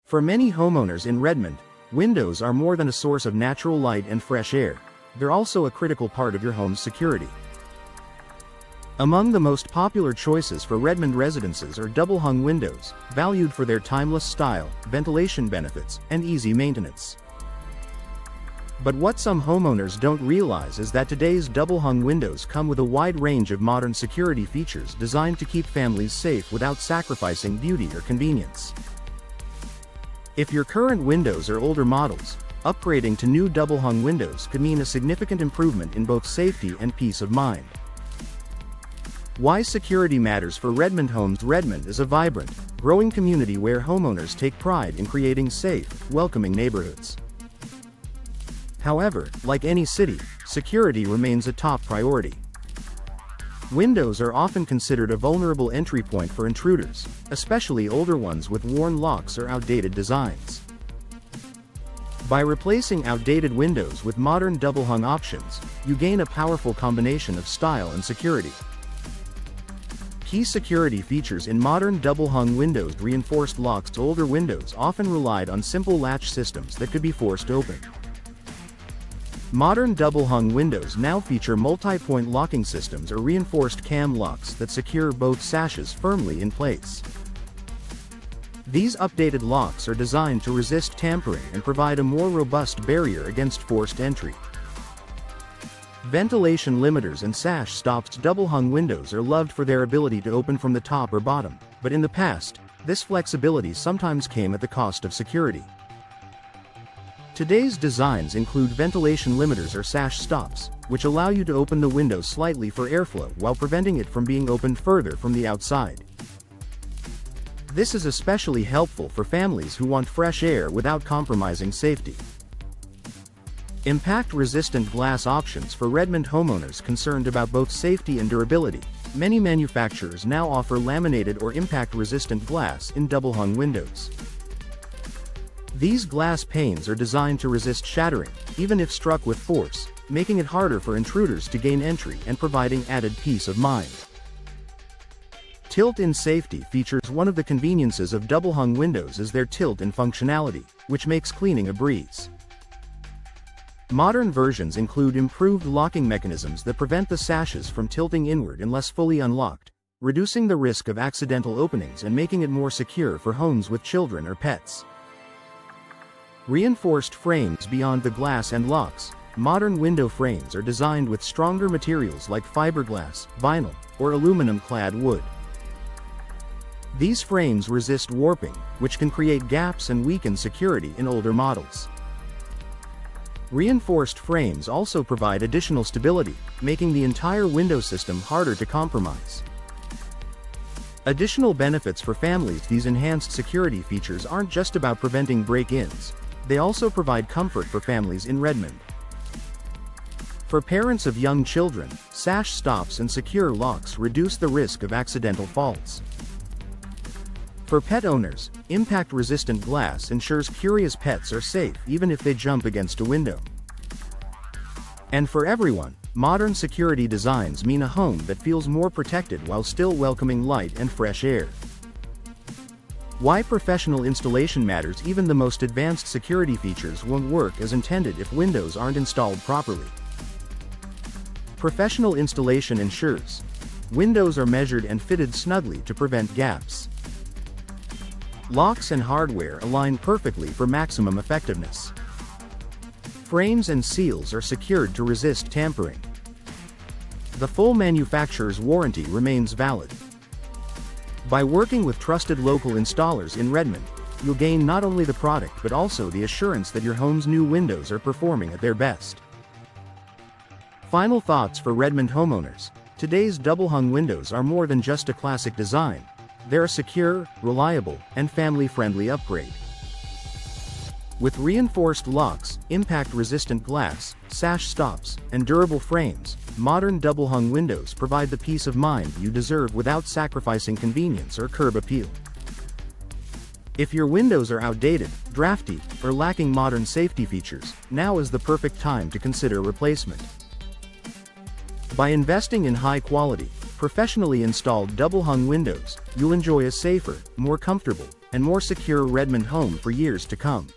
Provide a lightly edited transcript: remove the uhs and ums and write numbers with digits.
For many homeowners in Redmond, windows are more than a source of natural light and fresh air. They're also a critical part of your home's security. Among the most popular choices for Redmond residences are double-hung windows, valued for their timeless style, ventilation benefits, and easy maintenance. But what some homeowners don't realize is that today's double-hung windows come with a wide range of modern security features designed to keep families safe without sacrificing beauty or convenience. If your current windows are older models, upgrading to new double-hung windows could mean a significant improvement in both safety and peace of mind. Why security matters for Redmond Homes. Redmond is a vibrant, growing community where homeowners take pride in creating safe, welcoming neighborhoods. However, like any city, security remains a top priority. Windows are often considered a vulnerable entry point for intruders, especially older ones with worn locks or outdated designs. By replacing outdated windows with modern double-hung options, you gain a powerful combination of style and security. Key security features in modern double-hung windows: reinforced locks. Older windows often relied on simple latch systems that could be forced open. Modern double-hung windows now feature multi-point locking systems or reinforced cam locks that secure both sashes firmly in place. These updated locks are designed to resist tampering and provide a more robust barrier against forced entry. Ventilation limiters and sash stops. Double-hung windows are loved for their ability to open from the top or bottom, but in the past, this flexibility sometimes came at the cost of security. Today's designs include ventilation limiters or sash stops, which allow you to open the window slightly for airflow while preventing it from being opened further from the outside. This is especially helpful for families who want fresh air without compromising safety. Impact-resistant glass options. For Redmond homeowners concerned about both safety and durability, many manufacturers now offer laminated or impact-resistant glass in double-hung windows. These glass panes are designed to resist shattering, even if struck with force, making it harder for intruders to gain entry and providing added peace of mind. Tilt-in safety features. One of the conveniences of double-hung windows is their tilt-in functionality, which makes cleaning a breeze. Modern versions include improved locking mechanisms that prevent the sashes from tilting inward unless fully unlocked, reducing the risk of accidental openings and making it more secure for homes with children or pets. Reinforced frames beyond the glass and locks. Modern window frames are designed with stronger materials like fiberglass, vinyl, or aluminum-clad wood. These frames resist warping, which can create gaps and weaken security in older models. Reinforced frames also provide additional stability, making the entire window system harder to compromise. Additional benefits for families. These enhanced security features aren't just about preventing break-ins. They also provide comfort for families in Redmond. For parents of young children, sash stops and secure locks reduce the risk of accidental falls. For pet owners, impact-resistant glass ensures curious pets are safe even if they jump against a window. And for everyone, modern security designs mean a home that feels more protected while still welcoming light and fresh air. Why professional installation matters. Even the most advanced security features won't work as intended if windows aren't installed properly. Professional installation ensures windows are measured and fitted snugly to prevent gaps. Locks and hardware align perfectly for maximum effectiveness. Frames and seals are secured to resist tampering. The full manufacturer's warranty remains valid. By working with trusted local installers in Redmond, you'll gain not only the product but also the assurance that your home's new windows are performing at their best. Final thoughts for Redmond homeowners. Today's double-hung windows are more than just a classic design. They're a secure, reliable, and family-friendly upgrade. With reinforced locks, impact-resistant glass, sash stops, and durable frames, modern double-hung windows provide the peace of mind you deserve without sacrificing convenience or curb appeal. If your windows are outdated, drafty, or lacking modern safety features, now is the perfect time to consider replacement. By investing in high-quality, professionally installed double-hung windows, you'll enjoy a safer, more comfortable, and more secure Redmond home for years to come.